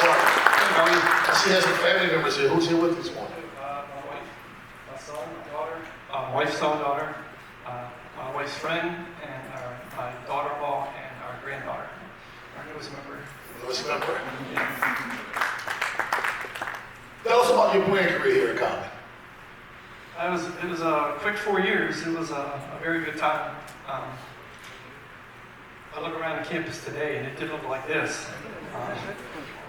I see there's some family members here. Who's here with this morning? My wife, my son, my daughter, wife's son, daughter, my wife's friend, and my daughter-in-law and our granddaughter, our newest member. Newest member. Tell us about your playing career here at Coppin. It was a quick 4 years. It was a very good time. I look around the campus today, and it did look like this.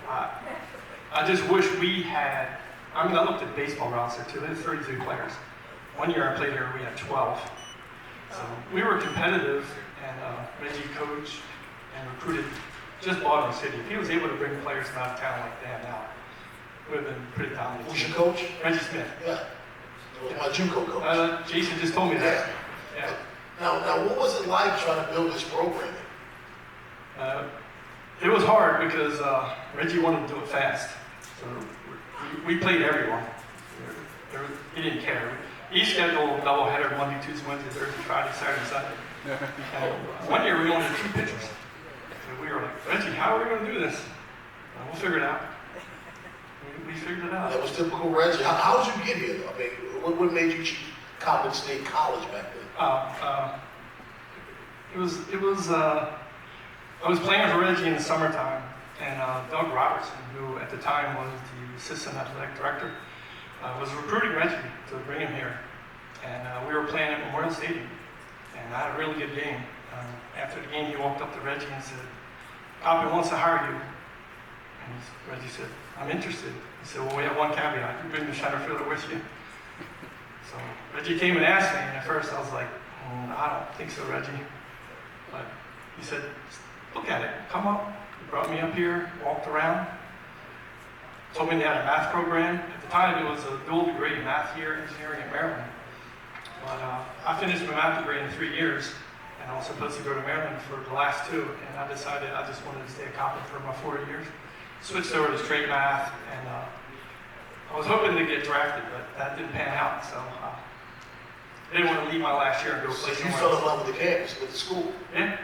I just wish we had. I looked at baseball roster too. There's 32 players. One year I played here, we had 12. So we were competitive, and Reggie coached and recruited just Baltimore City. If he was able to bring players from out of town like they have now, it would have been pretty talented. Who's your coach? Reggie Smith. Yeah. My JUCO coach. Jason just told me that. Yeah. Now, what was it like trying to build this program? It was hard because Reggie wanted to do it fast. So we played everyone. He didn't care. He scheduled doubleheader Monday, Tuesday, Wednesday, Thursday, Friday, Saturday, Sunday. And one year we only had 2 pitchers. So we were like, Reggie, how are we going to do this? We'll figure it out. We figured it out. That was typical Reggie. How did you get here? I mean, what made you choose Coppin State College back then? I was playing for Reggie in the summertime, and Doug Robertson, who at the time was the assistant athletic director, was recruiting Reggie to bring him here. And we were playing at Memorial Stadium, and I had a really good game. After the game, he walked up to Reggie and said, Coppin wants to hire you. And Reggie said, I'm interested. He said, well, we have one caveat. You bring the center fielder with you. So Reggie came and asked me, and at first I was like, I don't think so, Reggie. But he said, look at it, come up. He brought me up here, walked around, told me they had a math program. At the time, it was a dual degree in math here, engineering at Maryland. But I finished my math degree in 3 years, and I was supposed to go to Maryland for the last 2, and I decided I just wanted to stay at Coppin for my 4 years. Switched over to straight math, and I was hoping to get drafted, but that didn't pan out, so I didn't want to leave my last year and go play somewhere else. You fell in love with the campus, with the school? Yeah.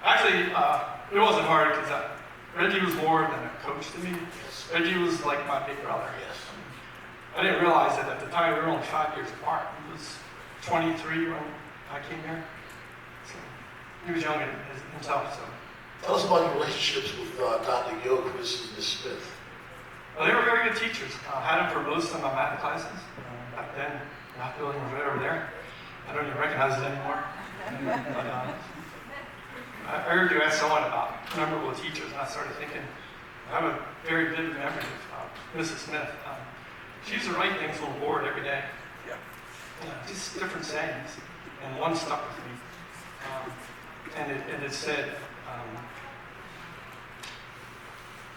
Actually, it wasn't hard because Reggie was more than a coach to me. Yes. Reggie was like my big brother. Yes. I didn't realize that at the time we were only 5 years apart. He was 23 when I came here. So he was young himself. So. Tell us about your relationships with Dr. Gilchrist and Ms. Smith. Well, they were very good teachers. I had them for most of my math classes. Back then, math building was right over there. I don't even recognize it anymore. But, I heard you ask someone about memorable teachers, and I started thinking, I have a very vivid memory of Mrs. Smith. She used to write things on the board every day. Yeah. Just different sayings, and one stuck with me. And it said,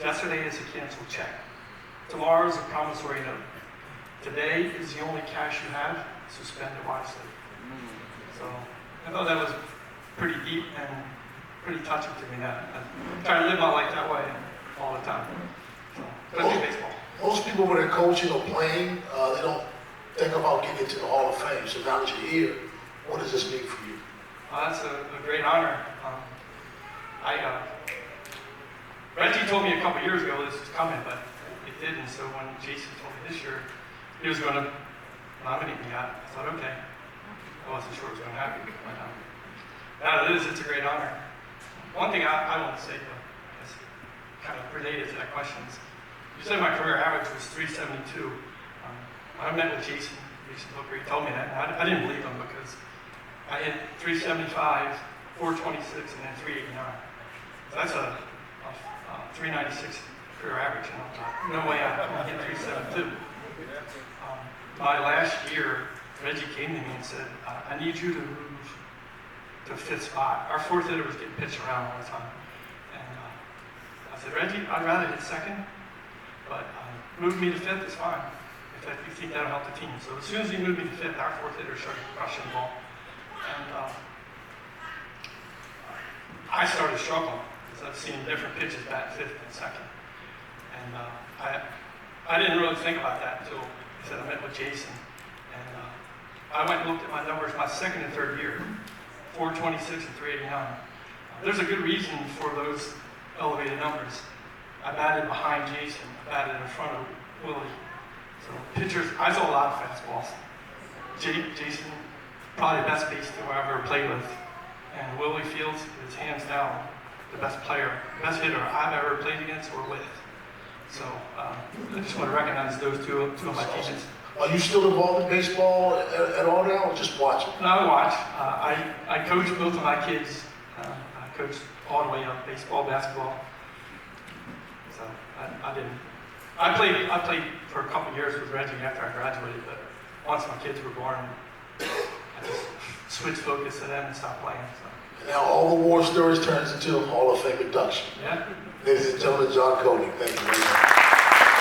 yesterday is a canceled check. Tomorrow is a promissory note. Today is the only cash you have, so spend it wisely. So I thought that was pretty deep and pretty touching to me. I try to live my life that way all the time. So, especially baseball. Most people, when they're coaching or playing, they don't think about getting into the Hall of Fame. So now that you're here, what does this mean for you? That's a great honor. Reggie told me a couple years ago this was coming, but it didn't. So when Jason told me this year he was going to nominate me, I thought, okay. I wasn't sure it was going to happen. But now it is, it's a great honor. One thing I want to say, though, is kind of related to that question, is you said my career average was 372. I met with Jason Booker. He told me that. And I didn't believe him because I hit 375, 426, and then 389. So that's a 396 career average. And no way I'm going to hit 372. My last year, Reggie came to me and said, I need you to move to 5th spot. Our 4th hitter was getting pitched around all the time. And I said, Reggie, I'd rather hit 2nd, but move me to 5th is fine. If you think that'll help the team. So as soon as he moved me to 5th, our 4th hitter started crushing the ball. And I started struggling because I've seen different pitches bat 5th and 2nd. And I didn't really think about that until I met with Jason. And I went and looked at my numbers my 2nd and 3rd year, 426 and 389. There's a good reason for those elevated numbers. I batted behind Jason, I batted in front of Willie. So pitchers, I saw a lot of fastballs. Jason, probably the best base stealer I ever played with. And Willie Fields is hands down the best player, best hitter I've ever played against or with. So I just want to recognize those two of my teammates. Are you still involved in baseball at all now, or just watching? No, I watch. I coach both of my kids. I coach all the way up, baseball, basketball. So I didn't. I played for a couple years with Reggie after I graduated, but once my kids were born, I just switched focus to them and stopped playing. So. Now all the war stories turns into a Hall of Fame induction. Yeah. Ladies and gentlemen, John Koenig, thank you very much.